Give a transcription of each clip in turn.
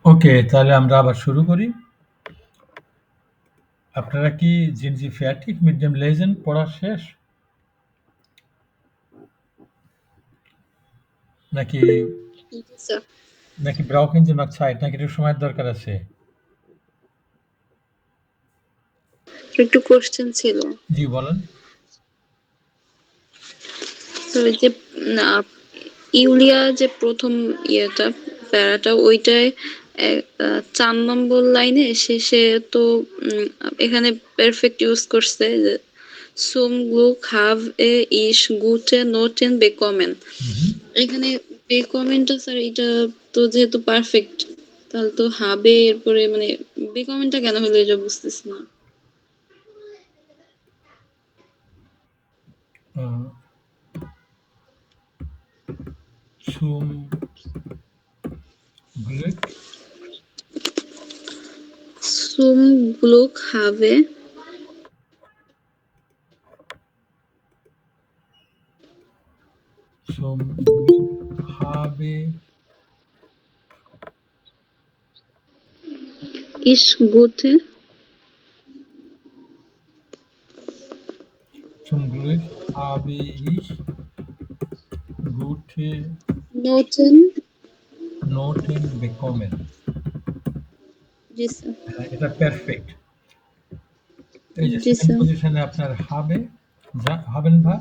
ওকে, তাহলে আমরা আবার শুরু করি। আপনারা কি জিনজি ফ্যাটিক মিডিয়াম লেজেন্ড পড়া শেষ? নাকি নাকি ব্রাউকিং যে নকশাইট নাকি একটু সময়ের দরকার আছে? একটু কোশ্চেন ছিল। জি বলেন। তো ওই যে ইউলিয়া যে প্রথম ইয়েটা প্যারাটা ওইটায় 4 নম্বর লাইনে শেষে তো এখানে পারফেক্ট ইউজ করছে যে zum Glück have ich gute Noten bekommen। এখানে বেকমেন্টটা স্যার এটা তো যেহেতু পারফেক্ট তাহলে তো হবে এরপরে মানে বেকমেন্টটা কেন হলো এটা বুঝতেছি না। Zum Glück zum Glück have zum Glück habe ich gute zum Glück habe ich gute Noten bekommen। G sir. এটা পারফেক্ট। এই যে জি সেকেন্ড স্যার। পজিশনে আপনার হবেন ভাব,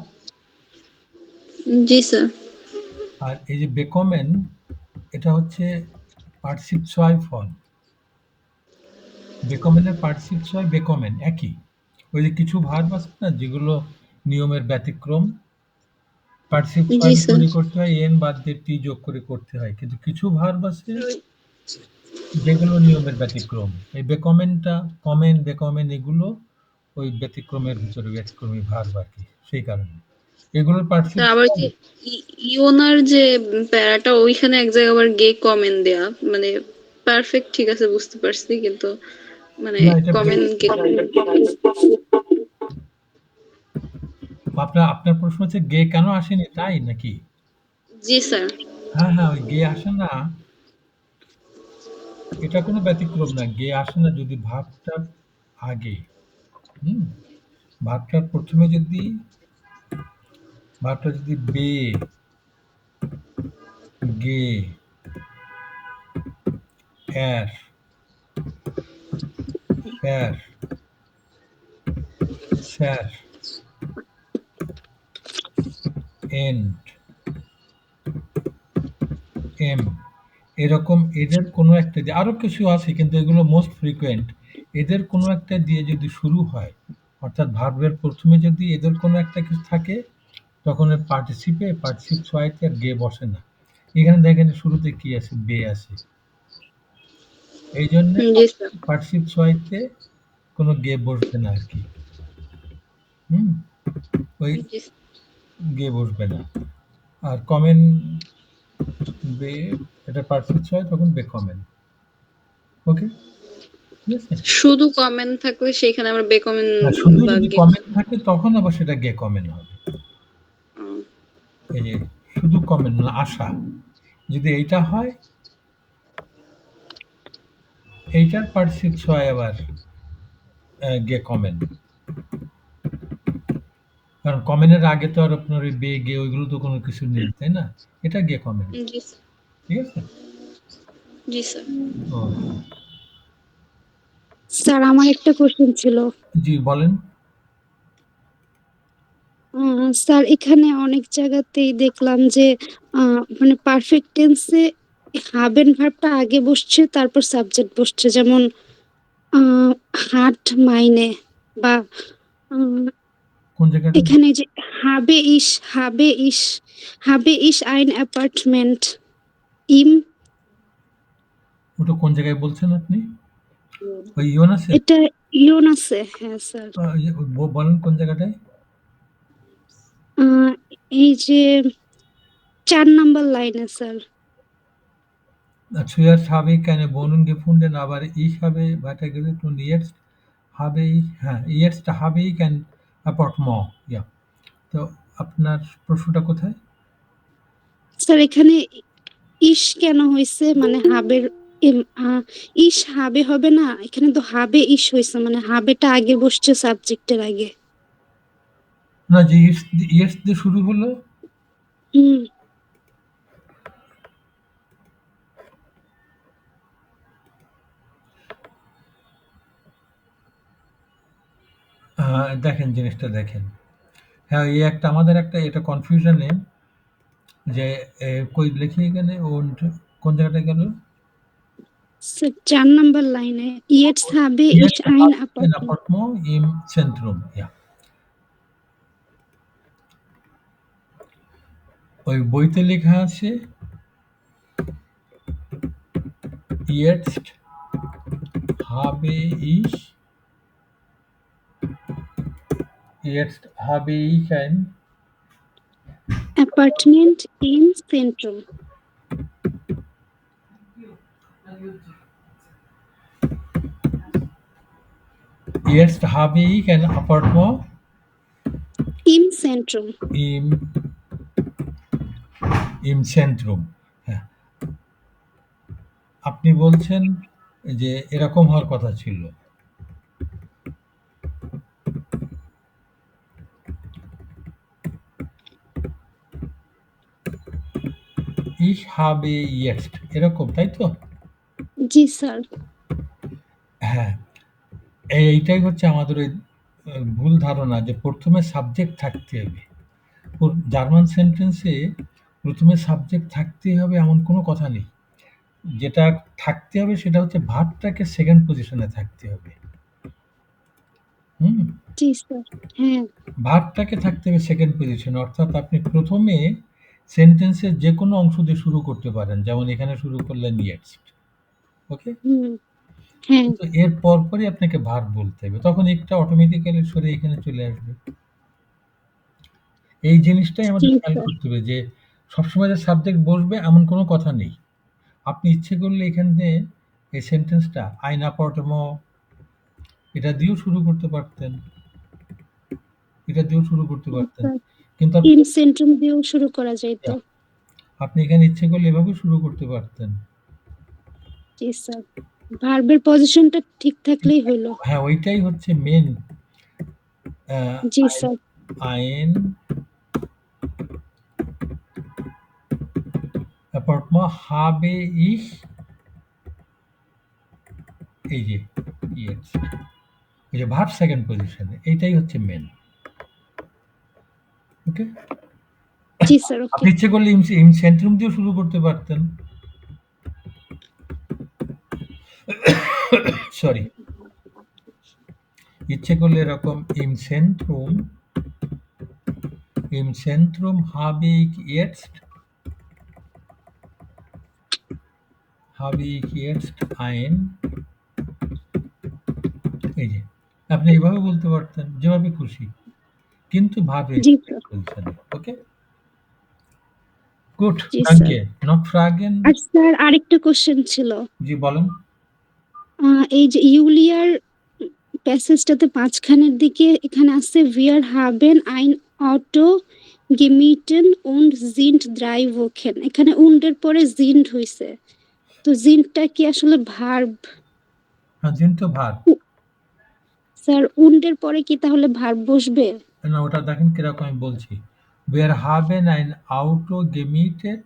জি স্যার। আর এই যে বেকমেন এটা হচ্ছে পার্টসিপ ছয় ফল। বেকমেনের পার্টসিপ ছয় বেকমেন একই। ওই যে কিছু ভার্ব আছে না যেগুলো নিয়মের ব্যতিক্রম, পার্টসিপ জি ছয় দিয়ে স্যার। তৈরি করতে হয়, এন বাদ দিয়ে টি যোগ করে করতে হয়, কিন্তু কিছু ভার্ব আছে যেগুলো নিয়মের ব্যতিক্রম। এই বেকমেনটা কমেন বেকমেন এগুলো ওই ব্যতিক্রমের ভিতরে ব্যতিক্রমী ভার্ব আর কি, সেই কারণে এগুলোর পার্টসিপ আবার যে ইওনার যে প্যারাটা ওইখানে এক জায়গায় আবার গে কমেন্ট দেয়া মানে পারফেক্ট ঠিক আছে বুঝতে পারছি কিন্তু মানে না এটা কমেন্ট গে আপনার প্রশ্ন হচ্ছে গে কেন আসেনি তাই নাকি? জি স্যার। হ্যাঁ হ্যাঁ, ওই গে আসে না, এটা কোনো ব্যতিক্রম না। গে আসে না যদি ভাবটা আগে, হুম, ভাবটার প্রথমে যদি ভাবটা যদি বে, গে, এর, ফের, স্যার, এন্ড, এম, এরকম এদের কোনো একটা দিয়ে, আরো কিছু আছে কিন্তু এগুলো মোস্ট ফ্রিকোয়েন্ট, এদের কোনো একটা দিয়ে যদি শুরু হয়, অর্থাৎ ভার্বের প্রথমে যদি এদের কোনো একটা কিছু থাকে, তখন এর পার্টিসিপ ছয়তে আর গে বসে না। এখানে দেখেন শুরুতে কি আছে, বে আছে, এই জন্য জি স্যার। পার্টসিপ ছয়তে কোনো গে বসবে না আর কি। হুম, ওই জি গে বসবে না। আর কমেন বে, এটা পার্টসিপ ছয় তখন বে কমেন। ওকে, ঠিক আছে। শুধু কমেন্ট থাকলে সেখানে আমরা বেকমেন্ট আর শুধু বা যদি গে কমেন্ট থাকে তখন আবার সেটা গে কমেন হবে। এই যে শুধু কমেন্ট না আশা, যদি এইটা হয়, এইটার পার্টসিপ ছয় আবার গে কমেন। কারণ কমেনের আগে তো আর আপনার ওই বে গে ওইগুলো তো কোনো কিছু নেই, তাই না? এটা গে কমেন। জি স্যার। ঠিক আছে? জি স্যার। ও স্যার আমার একটা কোশ্চেন ছিল। জি বলেন। স্যার এখানে অনেক জায়গাতেই দেখলাম যে মানে পারফেক্ট টেন্সে হাবেন ভার্বটা আগে বসছে তারপর সাবজেক্ট বসছে, যেমন হাট মাইনে বা কোন জায়গাটা? এখানে যে হাবে ইস আইন অ্যাপার্টমেন্ট ইম, ওটা কোন জায়গায় বলছেন আপনি? ওই ইউনাসে? এটা ইয়ন আছে। হ্যাঁ স্যার। বলেন কোন জায়গাটায়? এই যে 4 নাম্বার লাইনে sir. Zuerst habe ich eine Wohnung gefunden, aber ich habe weitergesucht und jetzt habe ich, হ্যাঁ, jetzt habe ich ein Appartement, ja। তো আপনার প্রশ্নটা কোথায়? স্যার এখানে ইস কেন হইছে, মানে হাবের এম ইস হাবে হবে না? এখানে তো হাবে ইস হইছে মানে হাবেটা আগে বসছে সাবজেক্টের আগে। না যে ইয়েস দিয়ে শুরু হলো? হুম, দেখেন জিনিসটা দেখেন। হ্যাঁ, এই একটা আমাদের একটা এটা কনফিউশনে যে কই লিখি এখানে কোন জায়গাটায় গেল? স্যার ৪ নাম্বার লাইনে "Jetzt habe ich Jetzt ein habe ich ein Appartement." Appartement im Zentrum. Ja. ওই বইতে লেখা আছে Jetzt habe ich jetzt habe ich ein Appartement im Zentrum. Jetzt habe ich ein Appartement Im Zentrum. im im Zentrum. হ্যাঁ, আপনি বলছেন যে এরকম হওয়ার কথা ছিল। Ich habe jetzt এরকম, তাই তো? জি স্যার। হ্যাঁ, এইটাই হচ্ছে আমাদের ওই ভুল ধারণা যে ১ম এ সাবজেক্ট থাকতে হবে। জার্মান সেন্টেন্সে ১ম এ সাবজেক্ট থাকতেই হবে এমন কোনো কথা নেই। যেটা থাকতে হবে সেটা হচ্ছে ভার্বটাকে 2nd পজিশনে থাকতে হবে। হুম? জি স্যার। হ্যাঁ, ভার্বটাকে থাকতে হবে 2nd পজিশনে। অর্থাৎ আপনি ১ম এ সেন্টেন্সের যেকোনো অংশ দিয়ে শুরু করতে পারেন। যেমন এখানে শুরু করলেন "jetzt" ওকে? হুম, হ্যাঁ, কিন্তু এর পরপরই আপনাকে ভার্ব বলতে হবে। তখন একটা অটোমেটিক্যালি সরে এখানে চলে আসবে। এই জিনিসটাই জি আমাদের খেয়াল স্যার। করতে হবে যে সবসময় যে সাবজেক্ট বসবে এমন কোনো কথা নেই। আপনি ইচ্ছে করলে এখানে এই সেন্টেন্সটা "ein Appartement" এটা দিয়েও শুরু করতে পারতেন। এটা দিয়েও শুরু করতে পারতেন। স্যার কিন্তু ইম সেন্ট্রাম দিয়েও শুরু করা যাইত। আপনি এখানে ইচ্ছে করলে এভাবেও শুরু করতে পারতেন। জি স্যার। ভার্বের পজিশনটা ঠিক থাকলেই হইল। হ্যাঁ, ওইটাই হচ্ছে মেইন আ জি আইন স্যার। আইন Appartement habe ich এই যে jetzt এই যে ভার্ব 2nd পজিশনে এইটাই হচ্ছে মেইন। ওকে? জি স্যার, ওকে। আপনি ইচ্ছে করলে ইম সেন্ট্রাম দিয়েও শুরু করতে পারতেন। সরি। ইচ্ছে করলে এরকম im Zentrum habe ich jetzt ein এই যে আপনি এভাবে বলতে পারতেন যেভাবে খুশি। কিন্তু ভার্ব জি স্যার, পজিশনে। ওকে? গুড, জি স্যার। danke. Noch Fragen? আর স্যার আরেকটা কোয়েশ্চেন ছিল। জি বলেন। আ এই যে ইউলিয়ার প্যাসেজটাতে মাঝখানের দিকে এখানে আছে "Wir haben ein Auto gemieten und sind 3 Wochen." এখানে und এর পরে sind হইছে। তো sind টা কি আসলে ভার্ব? হ্যাঁ, sind তো ভার্ব। স্যার und এর পরে কি তাহলে ভার্ব বসবে? না ওটা দেখেন কিরকম আমি বলছি। Wir haben ein Auto gemietet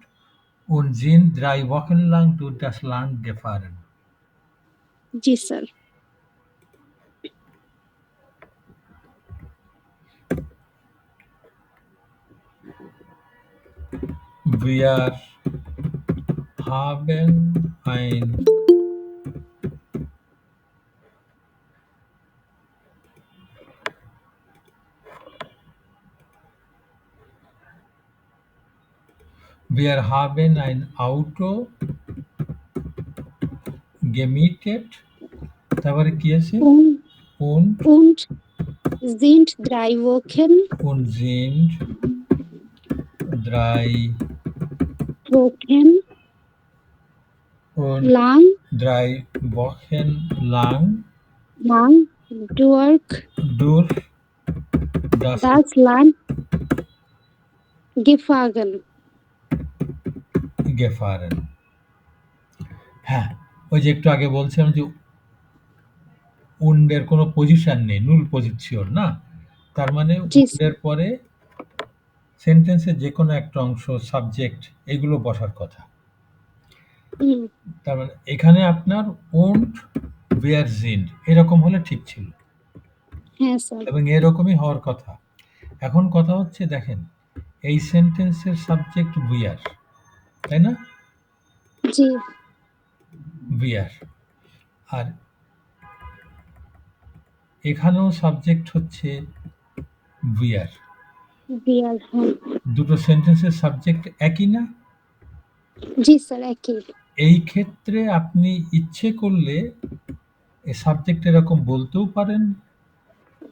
und sind 3 Wochen lang durch das Land gefahren. জি sir. Wir haben ein Wir haben ein Auto gemietet তারপরে কি আছে? und Und und sind 3 Wochen sind 3 Wochen und lang 3 Wochen lang durch durch das das Land gefahren. gefahren. হ্যাঁ, ওই যে একটু আগে বলছিলাম যে উন্ডের কোনো পজিশন নেই, নুল পজিশন না? তার মানে জি স্যার। উন্ডের পরে সেন্টেন্সের যেকোনো একটা অংশ, সাবজেক্ট এগুলো বসার কথা। হুম, তার মানে এখানে আপনার und wer sind এরকম হলে ঠিক ছিল হ্যাঁ স্যার। এবং এরকমই হওয়ার কথা। এখন কথা হচ্ছে দেখেন, এই সেন্টেন্সের সাবজেক্ট wir, তাই না? জি, wir। আর এখানেও সাবজেক্ট হচ্ছে wir। বিয়ার, হ্যাঁ। দুটো সেন্টেন্সের সাবজেক্ট একই না? জি স্যার, একই। এই ক্ষেত্রে আপনি ইচ্ছে করলে এই সাবজেক্ট এরকম বলতেও পারেন,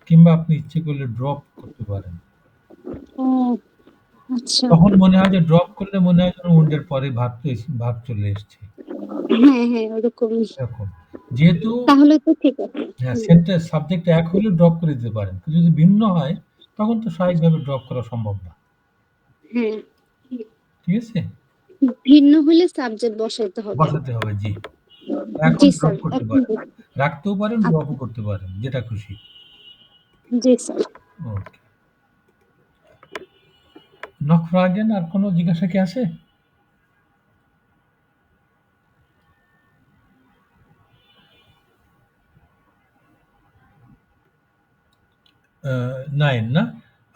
কিংবা আপনি ইচ্ছে করলে ড্রপ করতে পারেন। ও আচ্ছা। তখন মনে হয় যে ড্রপ করলে মনে হয় যেন উন্ডের পরে ভাব চলে এসছে। হ্যাঁ, হ্যাঁ, ওরকমই। এরকম। যেহেতু তাহলে তো ঠিক আছে। হ্যাঁ, হুম, সেন্টেন্স সাবজেক্ট এক হলে ড্রপ করে দিতে পারেন। কিন্তু যদি ভিন্ন হয় তখন তো স্বাভাবিকভাবে ড্রপ করা সম্ভব না। হ্যাঁ। ঠিক আছে? ভিন্ন হলে সাবজেক্ট বসাইতে হবে। বসাতে হবে, জি। এখন জি ড্রপ স্যার, করতে এখন পারেন। রাখতেও পারেন, আচ্ছা, ড্রপও করতে পারেন, যেটা খুশি। জি স্যার। ওকে। নক ফ্রাগেন আর কোনো জিজ্ঞাসা কি আছে? নাইন না?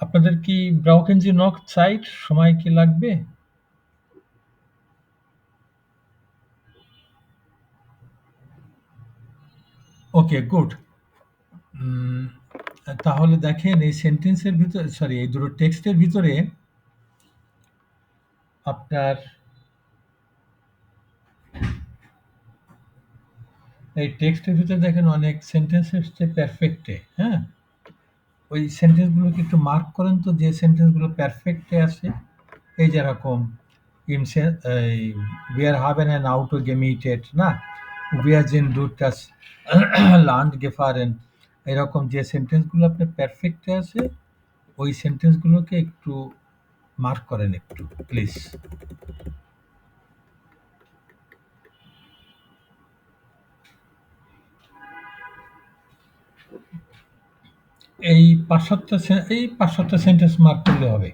আপনাদের কি ব্রাউকেন জি নক সাইট সময় কি লাগবে? ওকে, গুড। তাহলে দেখেন এই সেন্টেন্সের ভিতরে, সরি এই দুটো টেক্সটের ভিতরে আপনার এই টেক্সটের ভিতরে দেখেন অনেক সেন্টেন্স এসছে পারফেক্টে, হ্যাঁ? ওই সেন্টেন্সগুলোকে একটু মার্ক করেন তো, যে সেন্টেন্সগুলো পারফেক্টে আছে। এই যেরকম এই wir haben ein Auto gemietet না? Wir sind durch das Land gefahren। এরকম যে সেন্টেন্সগুলো আপনার পারফেক্টে আছে, ওই সেন্টেন্সগুলোকে একটু মার্ক করেন একটু প্লিজ। এই ৫-৭টা সেন্টেন্স মার্ক করলে হবে।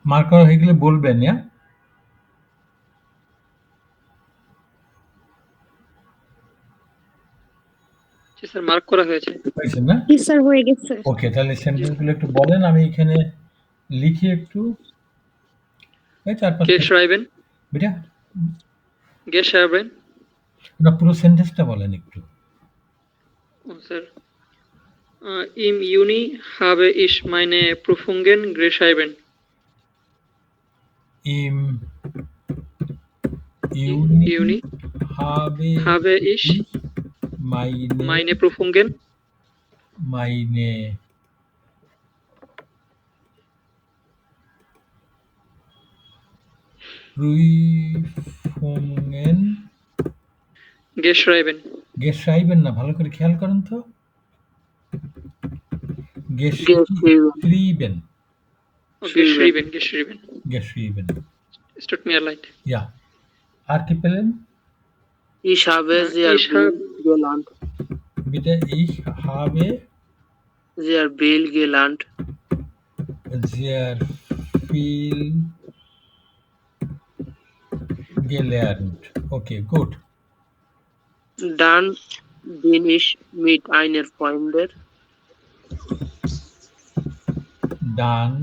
মার্ক করা হয়ে গেলে বলবেন, হ্যাঁ? জি স্যার, মার্ক করা হয়েছে। হয়েছে না? জি স্যার, হয়ে গেছে। ওকে, তাহলে সেন্টেন্সগুলো একটু বলেন, আমি এখানে লিখি একটু। এই ৪-৫টা geschrieben, বেটা, geschrieben, ওটা পুরো সেন্টেন্সটা বলেন একটু। Sir im Juni habe ich meine Prüfungen geschrieben. Im Im Juni Juni habe ich meine Prüfungen meine Prüfungen geschrieben. geschrieben না, ভালো করে খেয়াল করেন তো। geschrieben, Geschrieben, geschrieben. geschrieben। Es tut mir leid. Ja, আর কি পেলেন? Ich habe sehr Ich viel habe gelernt. Beta ich habe Sehr viel gelernt. sehr viel gelernt। Okay, gut। Dann bin ich mit einer Freundin Dann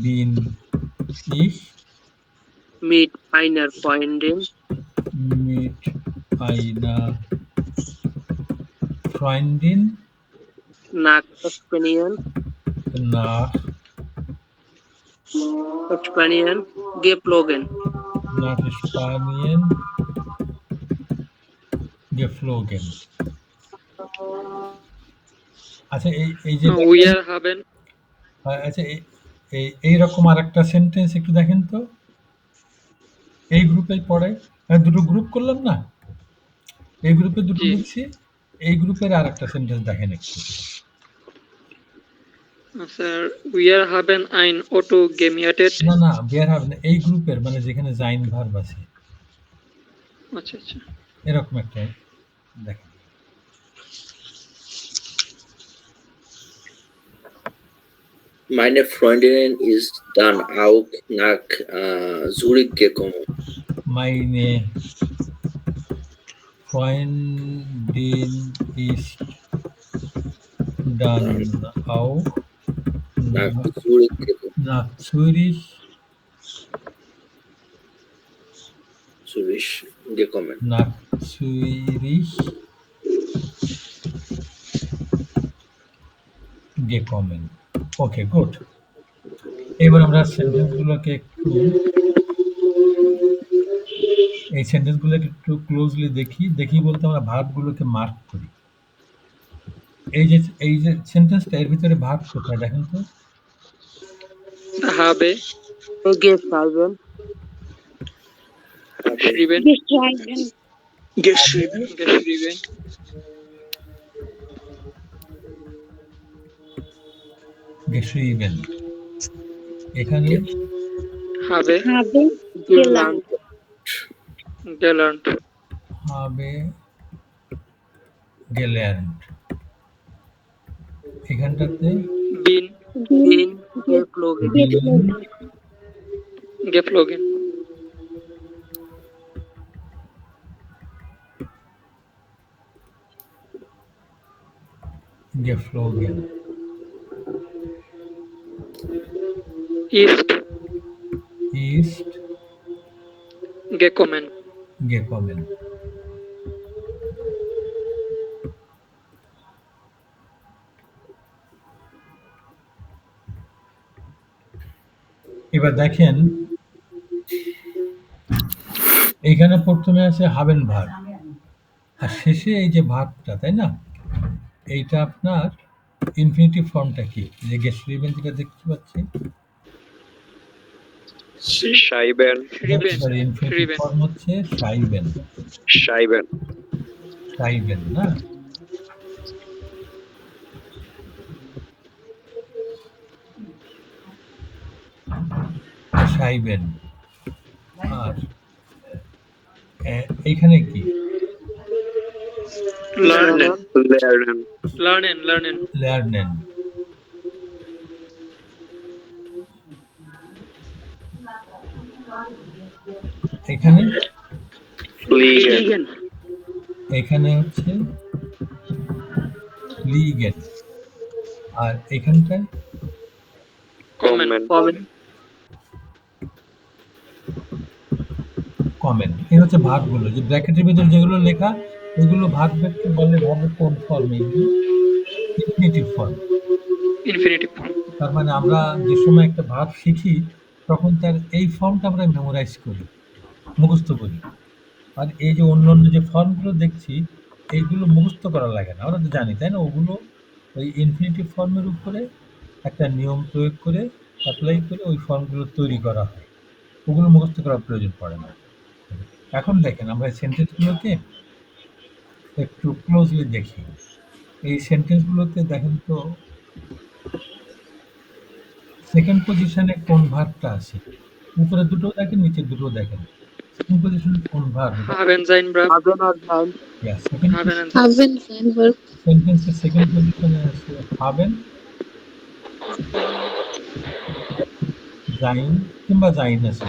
bin ich mit einer Freundin mit einer Freundin nach Spanien nach geflogen. nach Spanien geflogen. আচ্ছা এই যে We are haben আচ্ছা এইরকম আরেকটা sentence একটু দেখেন তো, এই গ্রুপেই পড়ে, দুটো গ্রুপ করলাম না, এই গ্রুপে দুটো জি। লিখছি, এই গ্রুপের আরেকটা সেন্টেন্স দেখেন একটু। Sir wir haben ein Auto gemietet। না না, বিয়ার হবে না, এই গ্রুপের মানে যেখানে জাইন ভার্ব আছে আচ্ছা আচ্ছা। এরকম একটা দেখেন। Meine Freundin ist dann auch nach Zurich gekommen. Meine Freundin ist dann auch Nach Zurich gekommen. nach Zürich gekommen. nach Zürich gekommen. ওকে, গুড। এবার আমরা সেন্টেন্সগুলোকে একটু এই সেন্টেন্সগুলোকে একটু ক্লোজলি দেখি বলতে আমরা ভার্বগুলোকে মার্ক করি। এই যে সেন্টেন্সটা, এর ভিতরে ভার্ব কোথায় দেখেন তো? Habe Geschrieben. geschrieben Geschrieben. geschrieben geschrieben। এখানে habe Habe gelernt. gelernt habe gelernt। এখানটাতে bin Bin geflogen. bin geflogen geflogen। ist ist gekommen gekommen। এবার দেখেন এইখানে প্রথমে আছে হাবেন ভার্ব, আর শেষে এই যে ভার্বটা, তাই না, এইটা আপনার ইনফিনিটিভ ফর্মটা কি, যে geschrieben যেটা দেখতে পাচ্ছি, Schreiben, ইনফিনিটিভ schreiben ফর্ম হচ্ছে schreiben, schreiben, schreiben না? schreiben। আর এইখানে কি lernen lernen, lernen lernen। এখানে fliegen, এখানে হচ্ছে liegen, আর এখানটায় kommen কমেন্ট। এই হচ্ছে ভার্বগুলো, যে ব্র্যাকেটের ভিতরে যেগুলো লেখা ওইগুলো ভার্বকে বলে, ভার্বের কোন ফর্ম, এগুলো ইনফিনিটিভ ফর্ম। infinitive form তার মানে আমরা যে সময় একটা ভার্ব শিখি তখন তার এই ফর্মটা আমরা মেমোরাইজ করি, মুখস্থ করি। আর এই যে অন্যান্য যে ফর্মগুলো দেখছি এইগুলো মুখস্থ করা লাগে না, আমরা তো জানি, তাই না? ওগুলো ওই ইনফিনিটিভ ফর্মের উপরে একটা নিয়ম প্রয়োগ করে, অ্যাপ্লাই করে ওই ফর্মগুলো তৈরি করা হয়, ওগুলো মুখস্থ করার প্রয়োজন পড়ে না। এখন দেখেন আমরা এই সেন্টেন্সগুলোকে একটু ক্লোজলি দেখি। এই সেন্টেন্সগুলোতে দেখেন তো সেকেন্ড পজিশনে কোন ভার্বটা আছে, উপরে দুটো দেখেন, নিচে দুটো দেখেন, সেকেন্ড পজিশনে কোন verb? haben sein Verb Haben or sein. Second haben ein Haben sein Verb. সেন্টেন্সের সেকেন্ড পজিশনে আছে হাবেন, জাইন কিংবা জাইন আছে,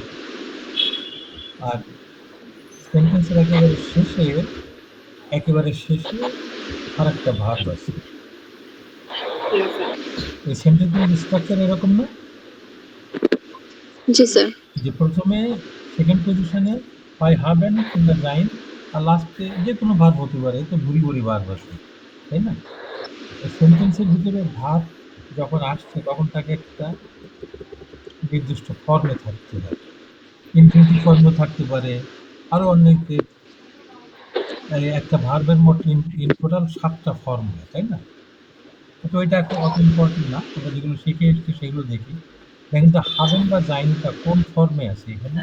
আর সেন্টেন্সের একেবারে শেষে আর একটা ভার্ব আছে। এই সেন্টেন্সের স্ট্রাকচার এরকম না? জি স্যার। যে প্রথমে সেকেন্ড পজিশনে হয় হাবেন কিংবা যাইন, আর লাস্টে যে কোনো ভার্ব হতে পারে, তো ভুরি ভুরি ভার্ব আছে, তাই না? সেন্টেন্সের ভিতরে ভার্ব যখন আসছে তখন তাকে একটা নির্দিষ্ট ফর্মে থাকতে হয়। ইনফিনিটিভ ফর্মও থাকতে পারে, আরো অনেক একটা ভার্বের মোট ইন টোটাল ৭টা ফর্ম হয়, তাই না? তো এটা এখন অত ইম্পর্টেন্ট না, আমরা যেগুলো শিখে এসেছি সেগুলো দেখি। দেখেন তো হাবেন বা যাইনটা কোন ফর্মে আছে এখানে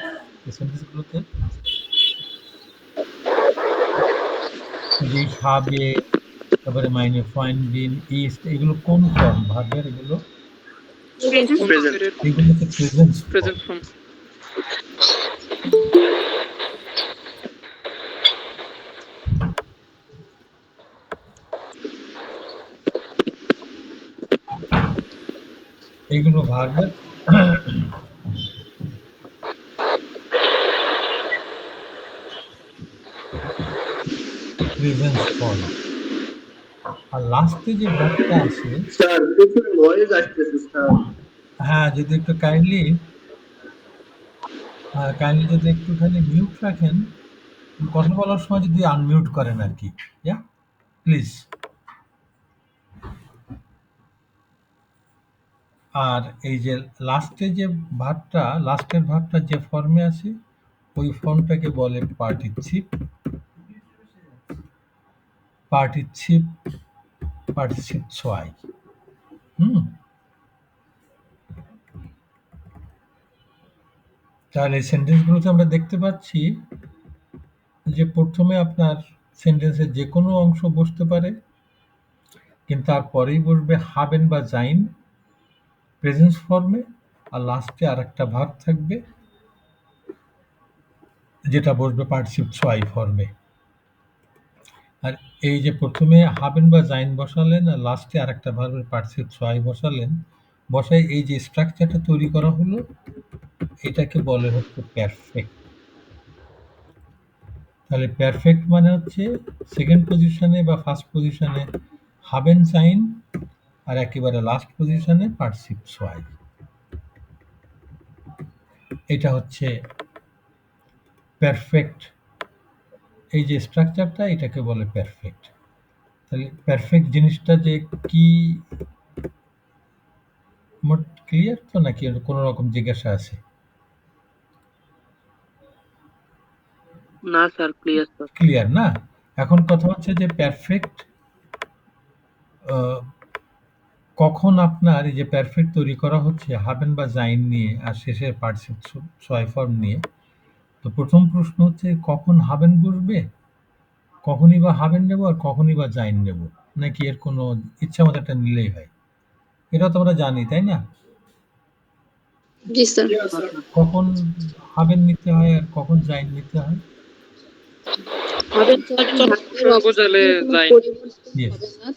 এই সেন্টেন্সগুলোতে? যে habe, তারপরে meine Freundin ist, এগুলো কোন ফর্ম ভার্বের এগুলো? Present. এগুলো হচ্ছে প্রেজেন্স ফর্ম। Present form. এগুলো ভার্বের প্রেজেন্স ফর্ম। আর লাস্টে যে ভার্বটা আছে, স্যার প্রচুর ভয়েস আসতেছে স্যার। হ্যাঁ, যদি একটু কাইন্ডলি যদি একটুখানি মিউট রাখেন, কথা বলার সময় যদি আনমিউট করেন আর কি, ইয়া প্লিজ। আর এই যে লাস্টের ভার্বটা যে ফর্মে আছে ওই ফর্মটাকে বলে পার্টিসিপ ছয়। তাহলে এই সেন্টেন্সগুলোতে আমরা দেখতে পাচ্ছি যে প্রথমে আপনার সেন্টেন্সের যে কোনো অংশ বসতে পারে, কিন্তু তারপরেই বসবে হাবেন বা যাইন প্রেজেন্স ফর্মে, আর লাস্টে আর একটা ভার্ব থাকবে যেটা বসবে পার্টিসিপ ছয় ফর্মে। আর এই যে প্রথমে হাবেন বা যাইন বসালেন আর লাস্টে আর একটা ভার্বের পার্টিসিপ ছয় বসালেন, বসায় এই যে স্ট্রাকচারটা তৈরি করা হলো, এটাকে বলে হচ্ছে পারফেক্ট। তাহলে পারফেক্ট মানে হচ্ছে সেকেন্ড পজিশনে বা ফার্স্ট পজিশনে হাবেন যাইন, আর একেবারে লাস্ট পজিশনে পার্টিসিপ ছয়। এটা হচ্ছে পারফেক্ট। এই যে স্ট্রাকচারটা, এটাকে বলে পারফেক্ট। তাহলে পারফেক্ট জিনিসটা যে কি, মোট ক্লিয়ার তো নাকি কোনো রকম জিজ্ঞাসা আছে? না স্যার, ক্লিয়ার স্যার। ক্লিয়ার না? এখন কথা হচ্ছে যে পারফেক্ট কখন আপনার এই যে পারফেক্ট তৈরি করা হচ্ছে হাবেন বা যাইন নিয়ে আর শেষে পার্টিসিপ ছয় ফর্ম নিয়ে। তো প্রথম প্রশ্ন হচ্ছে কখন হাবেন বসবে, কখনই বা হাবেন নেব আর কখনই বা যাইন নেব, নাকি এর কোনো ইচ্ছা মতো একটা নিলেই হয়? এটা তো আমরা জানি, তাই না? জি স্যার। কখন হাবেন নিতে হয় আর কখন যাইন নিতে হয়? বোঝালে যাই। Yes,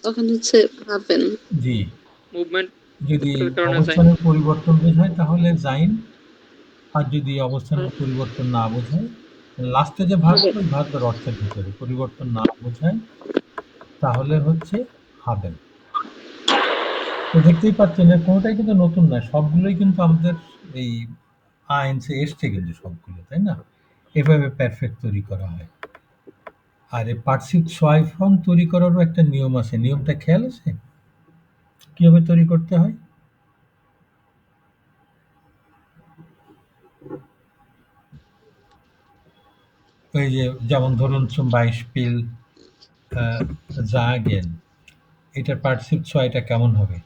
তখন হচ্ছে ভাবেন। জি। মুভমেন্ট যদি কারণে যাই। অবস্থানের পরিবর্তন বোঝায় তাহলে যাইন, আর যদি অবস্থানের পরিবর্তন না বোঝায়, লাস্টে যে ভার্ব ওই ভার্বের অর্থের ভিতরে পরিবর্তন না বোঝায় তাহলে হচ্ছে হাবেন। তো দেখতেই পাচ্ছেন এর কোনোটাই কিন্তু নতুন নয়, সবগুলোই কিন্তু আমাদের এই আইএনসি এসছে কিন্তু সবগুলো, তাই না? এভাবে পারফেক্ট তৈরি করা হয়। আর এই পার্টিসিপ ছয় ফর্ম তৈরি করারও একটা নিয়ম আছে, নিয়মটা খেয়াল আছে কিভাবে তৈরি করতে হয়? ওই যে যেমন ধরুন zum Beispiel sagen, এটার পার্টিসিপ ছয়টা কেমন হবে?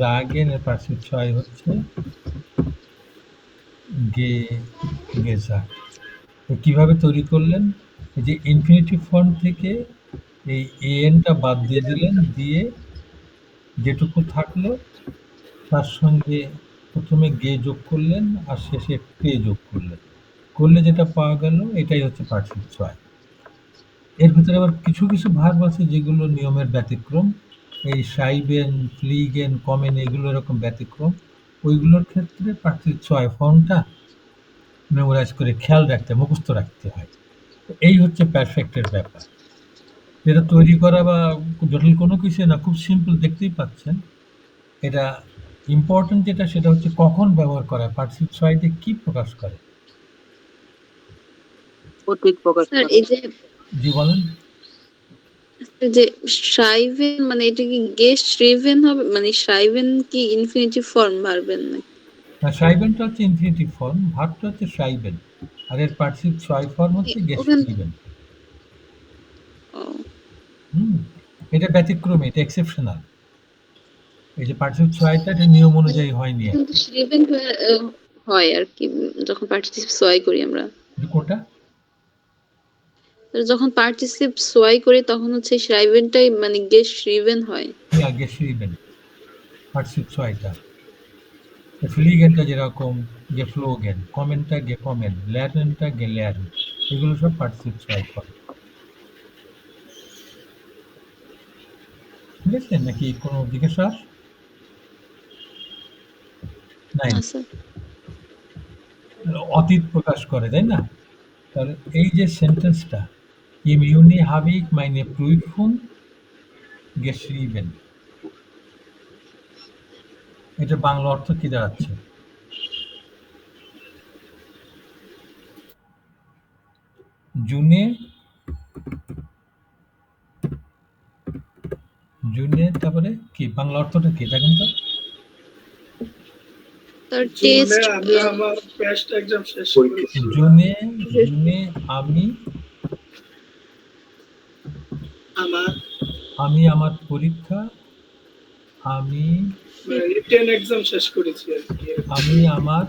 sagen এর পার্টিসিপ ছয় হচ্ছে gesagt। তো কিভাবে তৈরি করলেন? এই যে ইনফিনিটিভ ফর্ম থেকে এই টা বাদ দিয়ে দিলেন, দিয়ে যেটুকু থাকলো তার সঙ্গে প্রথমে গে যোগ করলেন আর শেষে তে যোগ করলেন, করলে যেটা পাওয়া গেল এটাই হচ্ছে পার্টিসিপ ছয়। এর ভিতরে আবার কিছু কিছু ভার্ব আছে যেগুলো নিয়মের ব্যতিক্রম, এই সাইবেন, ফ্লিগেন, কমেন, এগুলো এরকম ব্যতিক্রম। ওইগুলোর ক্ষেত্রে পার্টিসিপ ছয় ফর্মটা মেমোরাইজ করে খেয়াল রাখতে, মুখস্থ রাখতে হয়। এই হচ্ছে পারফেক্টের ব্যাপার। এটা তৈরি করা বা জটিল কোনো কিছু না, খুব সিম্পল, দেখতেই পাচ্ছেন। এটা ইম্পর্টেন্ট যেটা সেটা হচ্ছে কখন ব্যবহার করা হয়, পার্টসিপ ছয়তে কি প্রকাশ করে। অতীত প্রকাশ স্যার করে। এই জি বলেন। যে শ্রাইভেন মানে এটা কি গেস্ট শ্রিভেন হবে, মানে শ্রাইভেন কি ইনফিনিটিভ ফর্ম ভার্বেন নাকি? সাইবেনটা হচ্ছে ইনফিনিটিভ ফর্ম, ভার্বটা হচ্ছে সাইবেন, আর এর পার্টসিপ ছয় ফর্ম হচ্ছে ওখান গেস্টিভেন। ও, এটা ব্যতিক্রমী, এটা এক্সেপশনাল। এই যে পার্টসিপ ছয়টা এটা নিয়ম অনুযায়ী হয়নি আর কিন্তু শ্রিভেন হয় আর কি যখন পার্টিসিপ সোয়াই করি আমরা। কি। কোনটা? যখন পার্টিসিপ সোয়াই করি তখন হচ্ছে শ্রাইভেনটাই মানে গেস্ট শ্রিভেন হয়। গেস্টিভেন পার্টসিপ ছয়টা। ফ্লিগেনটা যেরকম geflogen, কমেনটা gekommen, lernen-টা gelernt, এগুলো সব পার্টসিপ ছয় ফর্ম। ঠিক আছে, নাকি কোনো জিজ্ঞাসা নাই? না স্যার। অতীত প্রকাশ করে, তাই না? তাহলে এই যে সেন্টেন্সটা, im Juni habe ich meine Prüfung geschrieben, এটা বাংলা অর্থ কি দাঁড়াচ্ছে? জুনে, জুনে তারপরে কি বাংলা অর্থটা কি দেখেন তো? তার টেস্ট আমি আমার টেস্ট এক্সাম শেষ করেছি। জুনে, জুনে আমি আমার পরীক্ষা, আমি রিটেন এক্সাম শেষ করেছি আর কি। আমি আমার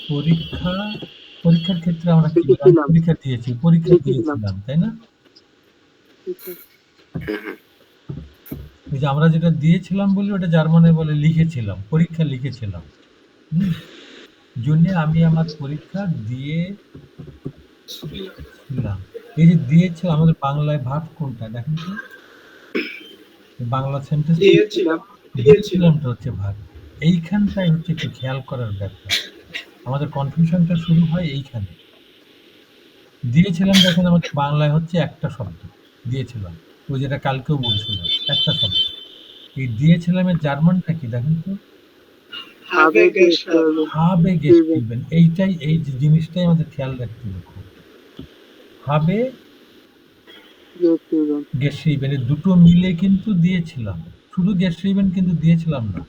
পরীক্ষার ক্ষেত্রে আমরা কি লিখেছিলাম। পরীক্ষা দিয়েছি, পরীক্ষা লিখেছিলাম। দিয়েছিলাম, তাই না? এই যে আমরা যেটা দিয়েছিলাম বলি ওটা জার্মানে বলে লিখেছিলাম, পরীক্ষা লিখেছিলাম। জুনে আমি আমার পরীক্ষা দিয়েছিলাম। এই যে দিয়েছিলাম, আমাদের বাংলায় ভাব কোনটা দেখেন তো? বাংলা সেন্টেন্স দিয়েছিলামটা হচ্ছে ভাব। এইখানটাই হচ্ছে একটু খেয়াল করার ব্যাপার, আমাদের কনফিউশনটা শুরু হয় এইখানে। দিয়েছিলাম দেখেন আমাদের বাংলায় হচ্ছে একটা শব্দ, দিয়েছিলাম, ওই যেটা কালকেও বলছিলাম, একটা শব্দ। এই দিয়েছিলামের জার্মানটা কি দেখেন তো? habe geschrieben। হাবে গেস্টিভেন। এইটাই, এই যে জিনিসটাই আমাদের খেয়াল রাখতে হবে খুব। হাবে geschrieben। গেস্টিভেন, এই দুটো মিলে কিন্তু দিয়েছিলাম, শুধু গেস্টিভেন কিন্তু দিয়েছিলাম না।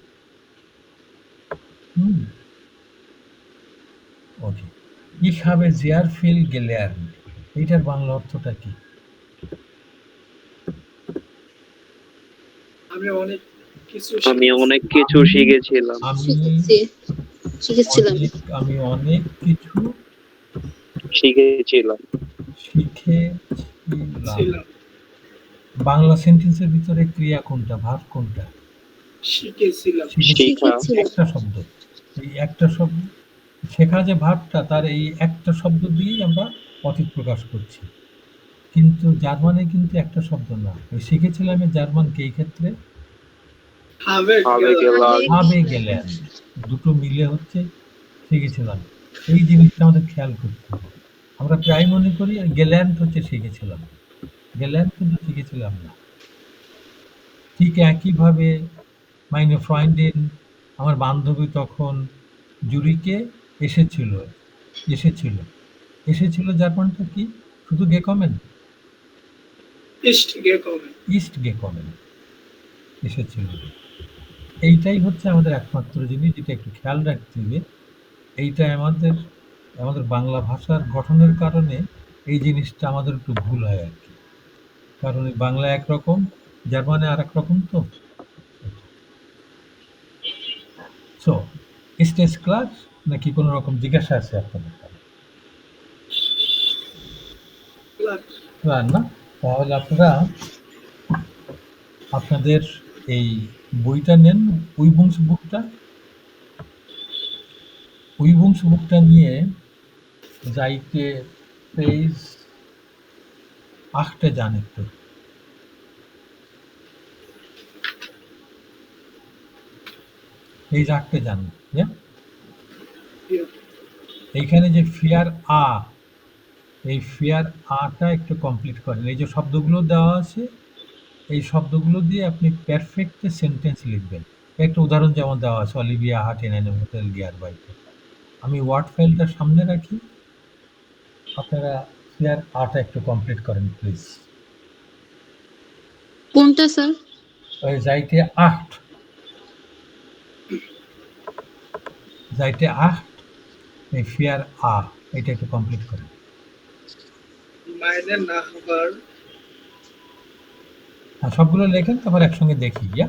ওকে, ich habe sehr viel gelernt, এইটার বাংলা অর্থটা কি? আমি অনেক কিছু শিখেছিলাম। আমি অনেক কিছু শিখেছিলাম। শিখেছিলাম। বাংলা সেন্টেন্সের ভিতরে ক্রিয়া কোনটা, ভাব কোনটা? শিখেছিলাম। একটা শব্দ, এই একটা শব্দ শেখা যে ভাবটা, তার এই একটা শব্দ দিয়েই আমরা অতীত প্রকাশ করছি। কিন্তু জার্মানে কিন্তু একটা শব্দ না, ওই শিখেছিলাম জার্মান কে এই ক্ষেত্রে habe gelernt, দুটো মিলে হচ্ছে শিখেছিলাম। এই জিনিসটা আমাদের খেয়াল করতে হবে। আমরা প্রায় মনে করি গেল্যান্ড হচ্ছে শিখেছিলাম, গেল্যান্ড কিন্তু শিখেছিলাম না। ঠিক একইভাবে মাইনে ফ্রেন্ডিন, আমার বান্ধবী তখন জুরিকে এসেছিল, এসেছিল, এসেছিল জার্মানটা কি? শুধু গেকমেন, ইস্ট গেকমেন, এসেছিল। এইটাই হচ্ছে আমাদের একমাত্র জিনিস যেটা একটু খেয়াল রাখতে হবে। এইটা আমাদের বাংলা ভাষার গঠনের কারণে এই জিনিসটা আমাদের একটু ভুল হয় আর কি, কারণ এই বাংলা একরকম, জার্মানে আর এক রকম। তো সো স্টেজ ক্লাস নাকি কোনো রকম জিজ্ঞাসা আছে আপনাদের? না, তাহলে আপনারা আপনাদের এই বইটা নেন, উইবুংস বুকটা নিয়ে যাইতে পেজ 8 যান একটু। পেজ 8 যান। এইখানে যে ফিয়ার এই ফিয়ার আটা একটু কমপ্লিট করেন। এই যে শব্দগুলো দেওয়া আছে, এই শব্দগুলো দিয়ে আপনি পারফেক্ট সেন্টেন্স লিখবেন। একটা উদাহরণ যেমন দেওয়া আছে, Olivia heart in an hotel gear বাইকে। আমি ওয়ার্ড ফাইলটা সামনে রাখি, আপনারা ফিয়ার আটা একটু কমপ্লিট করেন প্লিজ। কোনটা স্যার? ওই যাইতে আট, যাইতে আট, এই ফিয়ার এটা একটু কমপ্লিট করেন। মাইনে না হবার হ্যাঁ, সবগুলো লেখেন, তারপর একসঙ্গে দেখি। ইয়া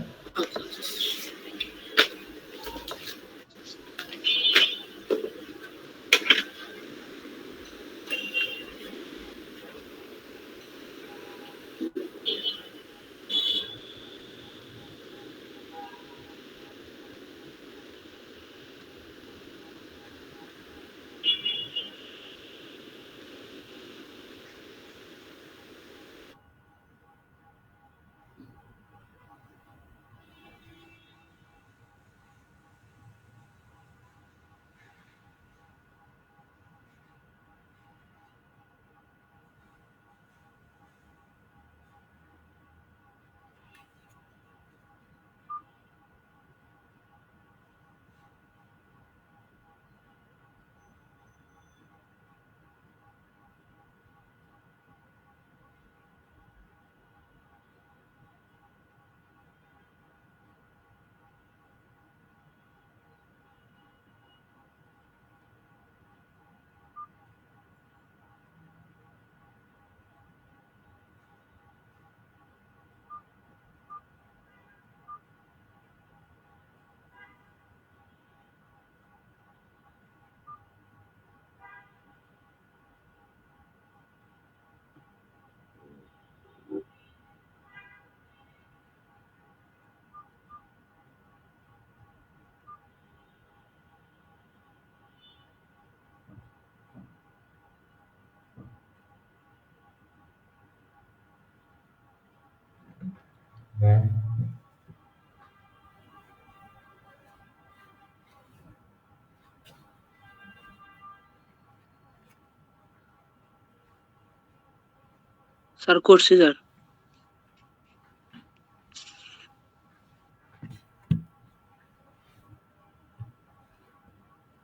স্যার করছি স্যার।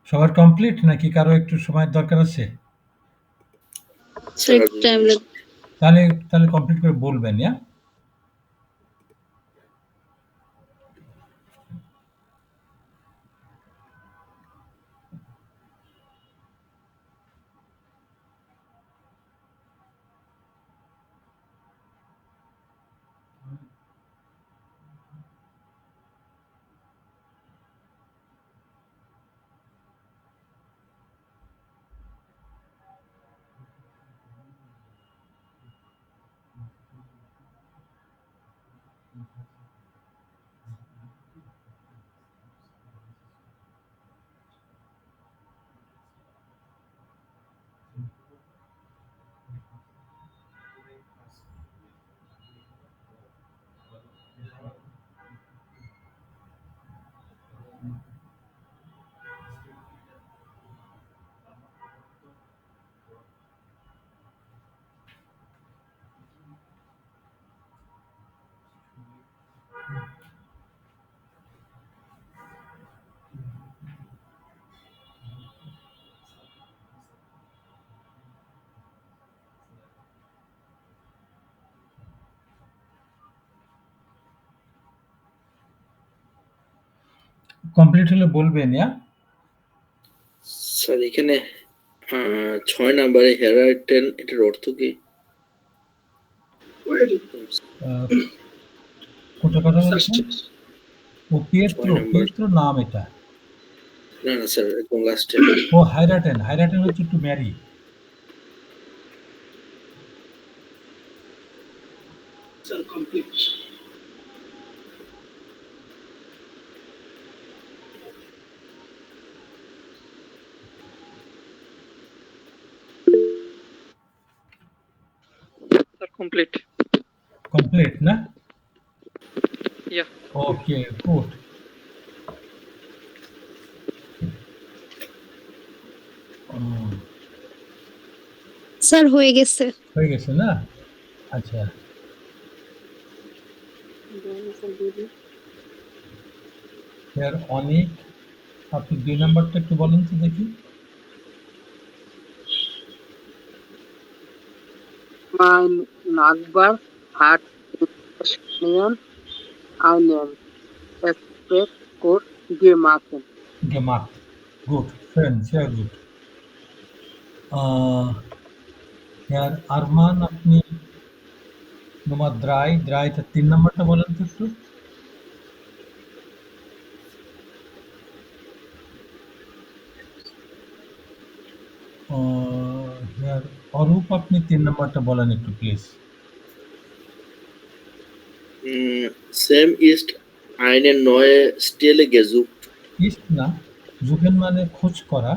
সবার কমপ্লিট নাকি কারো একটু সময়ের দরকার আছে? স্যার টাইম লাগবে। তাহলে তাহলে কমপ্লিট করে বলবেন। ইয়া কমপ্লিট হলে বলবেন। ইয়া স্যার এখানে 6 নম্বরে হেরাটেন, এটার অর্থ কি? কোনটা কথা বলছেন? ও পিয়েত্র, 6 নম্বর। পিয়েত্র নাম এটা। না না স্যার, একদম লাস্টে। ও হাইরাটেন, হাইরাটেন হচ্ছে to marry. Sir complete. Sir, complete. Complete না? Yeah. ওকে, গুড। স্যার হয়ে গেছে। হয়ে গেছে না? আচ্ছা। স্যার অনেক, আপনি ২ নাম্বারটা একটু বলেন তো দেখি। Mein Nachbar hat in Spanien einen Espresso gemacht. Gemacht. Gut, schön, sehr gut. Herr Arman, আপনি Nummer 3, ৩ নাম্বারটা বলেন তো একটু। Herr অরূপ, আপনি ৩ নাম্বারটা বলেন একটু please. Sam ist eine neue Stelle gesucht. East না, সুখেন মানে খোঁজ করা।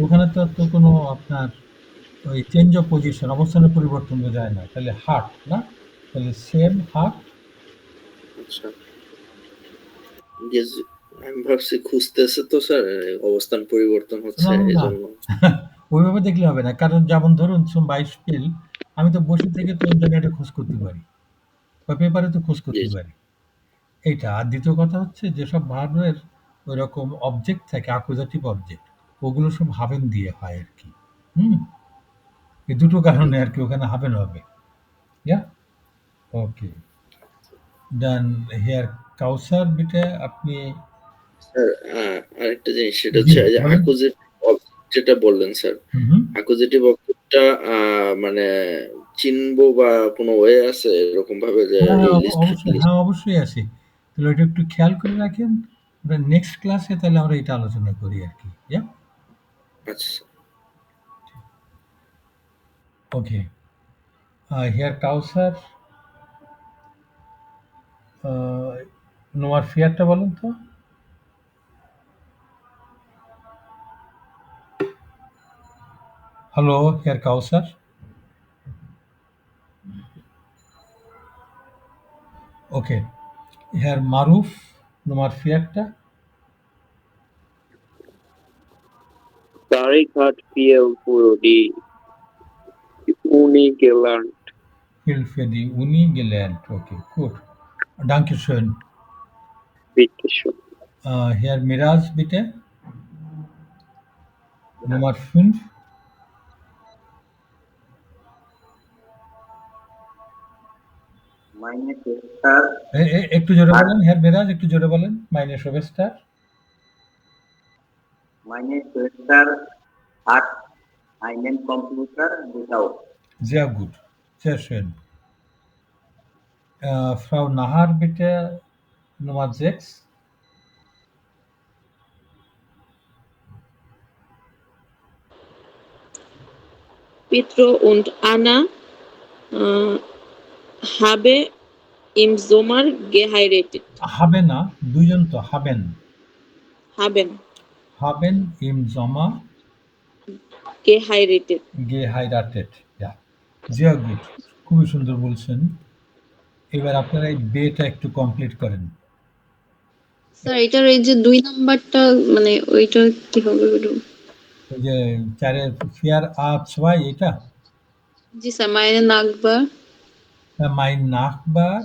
ওখানে তো কোনো আপনার ওই চেঞ্জ অফ পজিশন, অবস্থানের পরিবর্তন বোঝায় না। তাহলে হার্ট না? তাহলে সেম হার্ট। আচ্ছা। আমি ভাবছি খুঁজতেছে তো স্যার, অবস্থান পরিবর্তন হচ্ছে না, না। এজন্য। ওইভাবে দেখলে হবে না। কারণ যেমন ধরুন zum Beispiel আমি তো বসে থেকে তো ইন্টারনেটে খোঁজ করতে পারি। বা পেপারে তো খোঁজ জি, করতে জি। পারি। এইটা। আর দ্বিতীয় কথা হচ্ছে যেসব ভার্বের ওইরকম অবজেক্ট থাকে, অ্যাকুজেটিভ অবজেক্ট, ওগুলো সব হাভেন দিয়ে হয় আরকি। হুম? এই দুটো কারণে আরকি ওখানে হাভেন হবে। ইয়া? ওকে। দেন হিয়ার কাউসার বিটে আপনি স্যার আরেকটা জিনিস সেটা জি, হচ্ছে এই যে বলেন। অ্যাকুজেটিভ যেটা বললেন স্যার, হুম, হুম। অ্যাকুজেটিভ অবজেক্টটা মানে চিনবো বা কোনো ওয়ে আছে এরকম ভাবে যে হ্যাঁ, এই লিস্ট অবশ্যই, হ্যাঁ, অবশ্যই আছে। তাহলে ওইটা একটু খেয়াল করে রাখেন। আমরা নেক্সট ক্লাসে তাহলে আমরা এটা আলোচনা করি আরকি। ইয়া? আচ্ছা। ওকে। হিয়ার কাউসার নোয়ার ফিয়ারটা বলেন তো? Hello, here Kausar? Okay. Here Maruf, নোয়ার ফিয়ারটা? Tarik hat viel für die Uni gelernt. Viel für die Uni gelernt. Okay, gut. Dankeschön. Bitte schön. Herr Miraz, bitte. Nummer 5. Meine Schwester, একটু জোরে বলেন, Herr Miraz, একটু জোরে বলেন। Meine Schwester. meine Schwester hat einen Computer gekauft. Sehr gut. Sehr schön. Frau Nahar, bitte. Nummer 6. Pietro und Anna habe im Sommer geheiratet. Habe না, দুইজন তো হাবেন। Haben Haben im Sommer geheiratet. geheiratet. Ja. Sehr gut. খুবই সুন্দর বলছেন। এবার আপনারা এই বেটা একটু কমপ্লিট করেন। স্যার এটার এই যে ২ নাম্বারটা মানে ওইটা কিভাবে হলো? ওই যে ৪ এর ফিয়ার আ 2 এটা? জি sir, meine Nachbar Mein Nachbar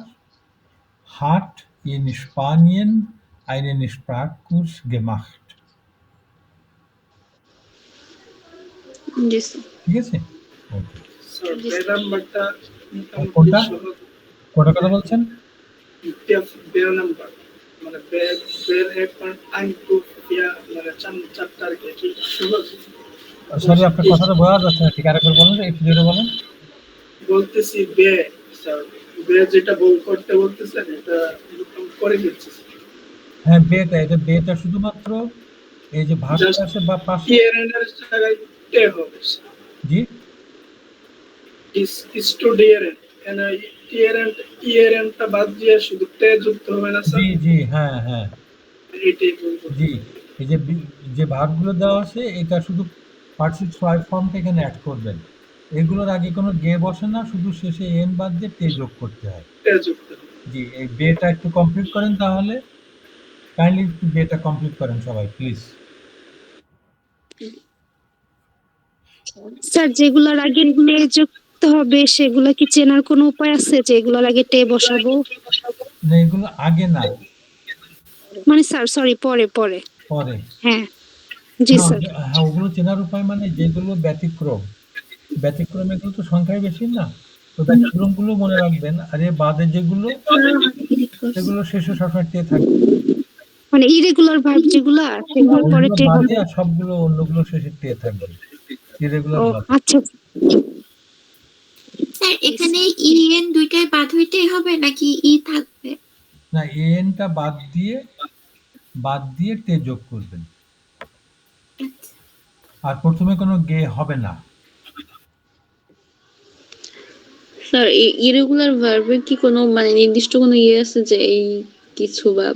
hat in Spanien einen Sprachkurs gemacht. G sir. ঠিক আছে? ওকে। স্যার জি বে স্যার। নাম্বারটা মোটামুটি কোনটা? সহজ। কোনটার কথা বলছেন? বে নাম্বার মানে বের এখন আইনকু ইয়া মানে চারটা আর কি একটু সহজ। সরি, আপনার কথাটা বোঝা যাচ্ছে না ঠিক। আরেকবার বলেন, একটু জোরে বলেন। বলতেছি বে স্যার, বে যেটা করতে বলতেছেন এটা এরকম করে দিচ্ছি। হ্যাঁ, বেটা শুধুমাত্র এই যে ভার্বটা জাস্ট আছে বা পাশে। টিআরএন এর জায়গায় টে হবে। জি? is to ডিআরএন এন্ড টিআরএন টা বাদ দিয়ে শুধু টে যুক্ত হবে না স্যার? জি, জি, হ্যাঁ, হ্যাঁ। এটাই বলবো। জি, এই যে যে ভার্বগুলো দেওয়া আছে এটা শুধু পার্টিসিপল ছয় ফর্মটা এখানে এড করবেন। এগুলোর আগে কোনো গে বসে না, শুধু শেষে এন বাদ দিয়ে তে যোগ করতে হয়। টে যুক্ত হবে। জি, এই বেটা একটু কমপ্লিট করেন তাহলে। কাইন্ডলি একটু বেটা কমপ্লিট করেন সবাই প্লিজ। স্যার যেগুলোর আগে তে যুক্ত হবে সেগুলো কি চেনার কোনো উপায় আছে যে এগুলোর আগে তে বসাবো? না, এগুলো আগে না, মানে স্যার সরি পরে পরে। পরে। হ্যাঁ জি না, স্যার। হ্যাঁ, ওগুলো চেনার উপায় মানে যেগুলো ব্যতিক্রম, ব্যতিক্রম এগুলো তো সংখ্যায় বেশি না। তো ব্যতিক্রমগুলো মনে রাখবেন। আর এর বাদে যেগুলো, সেগুলো শেষে সবসময় তে থাকবে। মানে ইরেগুলার ভার্ব যেগুলা সেগুলোর পরে ওইগুলো তে বাদে হবে। আর সবগুলো অন্যগুলো শেষে তে থাকবে। ইরেগুলার ও বাদে। আচ্ছা। স্যার এখানে ইএন দুইটাই বাদ হইতেই হবে নাকি ই থাকবে? না, এনটা বাদ দিয়ে তে যোগ করবেন। আর প্রথমে কোনো গে হবে না। স্যার ইরেগুলার ভার্বের কি কোনো মানে নির্দিষ্ট কোনো ইয়ে আছে যে এই কিছু বা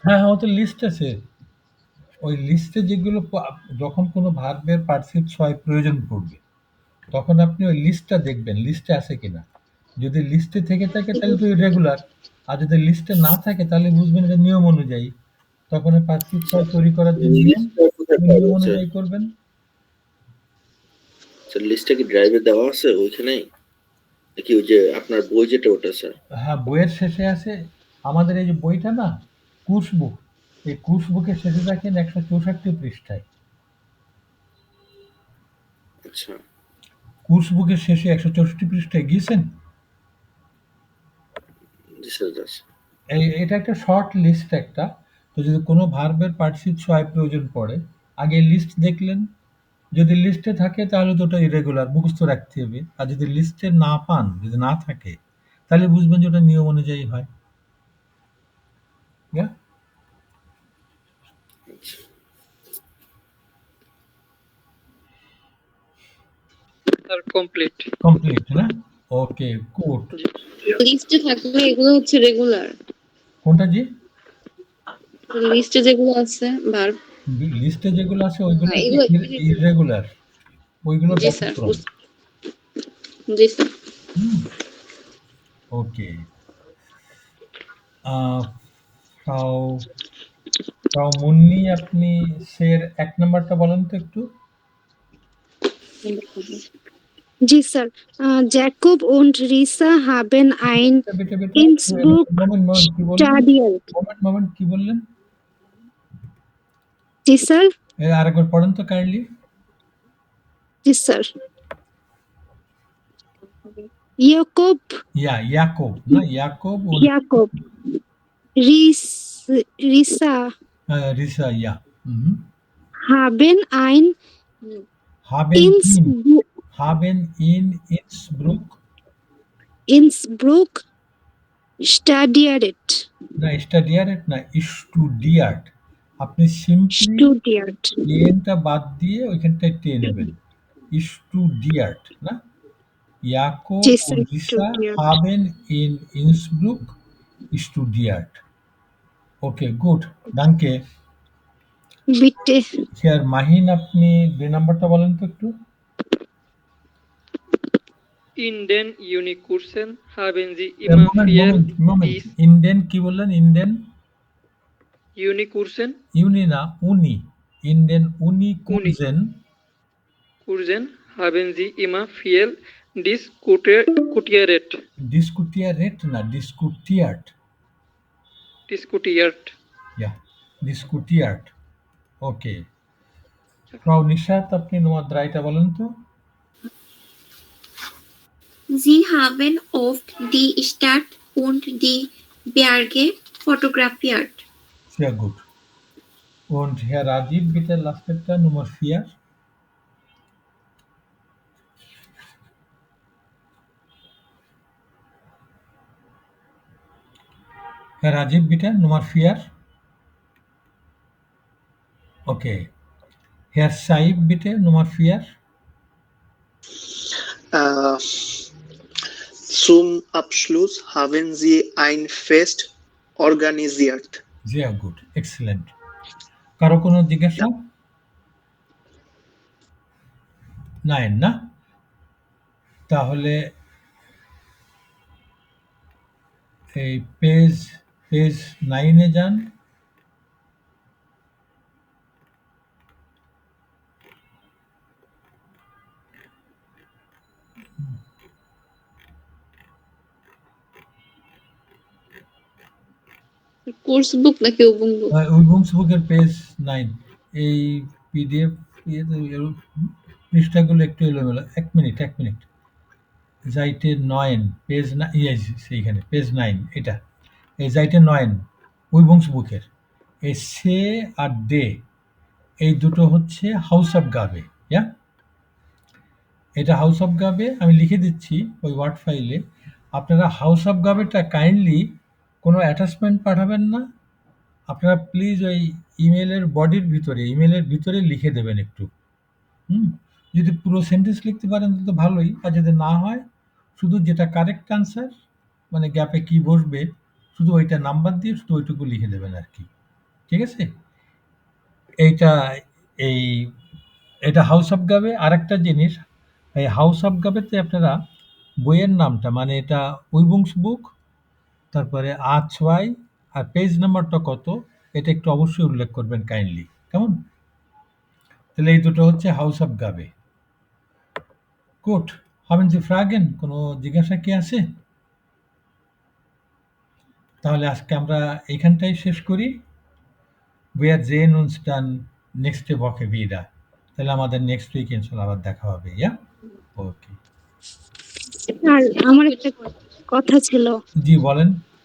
হ্যাঁ, হ্যাঁ, ওতে লিস্ট আছে। ওই লিস্টে যেগুলো যখন কোনো ভার্বের পার্সিভ ছয় প্রয়োজন পড়বে, তখন আপনি ওই লিস্টটা দেখবেন, লিস্টে আছে কিনা। যদি লিস্টে থেকে থাকে তাহলে তো রেগুলার, আর যদি লিস্টে না থাকে তাহলে বুঝবেন এটা নিয়ম অনুযায়ী। তখন ওই পার্সিভ ছয় তৈরি করার যে নিয়ম, কোথায় ওই পাওয়া নিয়ম যাচ্ছে? অনুযায়ী করবেন। স্যার লিস্টটা কি ড্রাইভে দেওয়া আছে ওইখানেই? নাকি ওই যে আপনার বই যেটা ওটা স্যার? হ্যাঁ, বইয়ের শেষে আছে। আমাদের এই যে বইটা না, কোর্স বুক, এই কোর্স বুকের শেষে দেখেন 164 পৃষ্ঠায়। আচ্ছা। কোর্স বুকের শেষে 164 পৃষ্ঠায় গিয়েছেন? জি স্যার, যাচ্ছে। এটা একটা শর্ট লিস্ট একটা। তো যদি কোনো ভার্বের পার্টসিপ ছয় প্রয়োজন পড়ে, আগে লিস্ট দেখলেন। যদি লিস্টে থাকে তাহলে তো ওটা ইরেগুলার, মুখস্থ রাখতে হবে। আর যদি লিস্টে না পান, যদি না থাকে, তাহলে বুঝবেন যে ওটা নিয়ম অনুযায়ী হয়। Yeah? আচ্ছা। Sir complete. কমপ্লিট না? ওকে, গুড। লিস্টে থাকলে এগুলো হচ্ছে রেগুলার। কোনটা জি? লিস্টে যেগুলো আছে ভার্ব, লিস্টে যেগুলো আছে ওইগুলো হ্যাঁ এগুলো ইরেগুলার, ওইগুলো জি স্যার ব্যতিক্রম। জি স্যার। ওকে। ফ্রাউ ফ্রাউ মুন্নি, আপনি সের 1 নাম্বারটা বলেন তো একটু। জি sir. Jacob und Risa haben ein বেটা বেটা Innsbruck মোমেন্ট কি বললেন? studiert. মোমেন্ট কি বললেন? জি স্যার। আরেকবার পড়েন তো কাইন্ডলি। জি স্যার। ইয়াকব ইয়াকব না, ইয়াকব und Jakob Risa Risa, haben ein haben in Innsbruck studiert. না, স্টাডিয়ারেট না, স্টুডিয়ার্ট। আপনি সিম্পলি Studiert. এনটা বাদ দিয়ে ওইখানটায় তে নেবেন। স্টুডিয়ার্ট না? ইয়াকব জি und sir Risa Studiert. haben in Innsbruck studiert. Okay, good, danke. Bitte. Here Mahin, আপনি 2 নাম্বারটা বলেন তো একটু। In den Unikursen haben sie immer viel moment, Indane কি বললেন? ইন্ডেন Unikursen ইউনি না, উনি। ইন্ডেন উনি কুরজেন Kursen haben sie immer viel diskutiert. ডিসকুটিয়ারেট না, ডিসকুটিয়ার্ট। Diskutiert. ইয়া, ডিসকুটিয়ার্ট। ওকে। ফ্রাউ নিশাত, আপনি নোয়া দ্রাইটা বলেন তো। Sie haben oft die Stadt und die Berge fotografiert. Sehr gut. Und Herr Rajiv, bitte লাস্টেরটা Nummer 4. Herr Rajiv, bitte Nummer 4. Okay. Herr Saib, bitte Nummer 4. Zum Abschluss haben Sie ein Fest organisiert. Sehr gut, excellent. কারো কোনো জিজ্ঞাসা? নাই না? তাহলে এই page 9-এ যান। Course বুক নাকি open book? উইবুক্সবুকের page 9 এই পিডিএফ পৃষ্ঠাগুলো একটু এলোমেলো। এক মিনিট Seite 9 পেজ সেইখানে পেজ 9 এটা এই Seite 9 উইবুক্সবুকের এই সে আর দে এই দুটো হচ্ছে হাউস অফ গাবে। এটা হাউস অফ গাবে আমি লিখে দিচ্ছি ওই ওয়ার্ড ফাইলে। আপনারা হাউস অফ গাবেটা কাইন্ডলি কোনো অ্যাটাচমেন্ট পাঠাবেন না, আপনারা প্লিজ ওই ইমেলের বডির ভিতরে ইমেলের ভিতরে লিখে দেবেন একটু। যদি পুরো সেন্টেন্স লিখতে পারেন তো ভালোই, আর যদি না হয় শুধু যেটা কারেক্ট আনসার মানে গ্যাপে কি বসবে শুধু ওইটা নাম্বার দিয়ে শুধু ওইটুকু লিখে দেবেন আর কি, ঠিক আছে? এটা হাউস অফ গাবে। আরেকটা জিনিস, এই হাউস অফ গাবেতে আপনারা বইয়ের নামটা মানে এটা উইবুক্সবুক, তারপরে আছওয়াই আর পেজ নাম্বারটা কত এটা একটু অবশ্যই উল্লেখ করবেন কাইন্ডলি, কেমন? তাহলে এই দুটো হচ্ছে হাউস অফ গাবে। Good, haben Sie Fragen? কোনো জিজ্ঞাসা কি আছে? তাহলে আজকে আমরা এইখানটাই শেষ করি। Wir sehen uns dann nächste Woche wieder. তাহলে আমাদের নেক্সট উইক ইনশাআল্লাহ আবার দেখা হবে। ওকে। আর আমার একটা কথা ছিল। জি বলেন।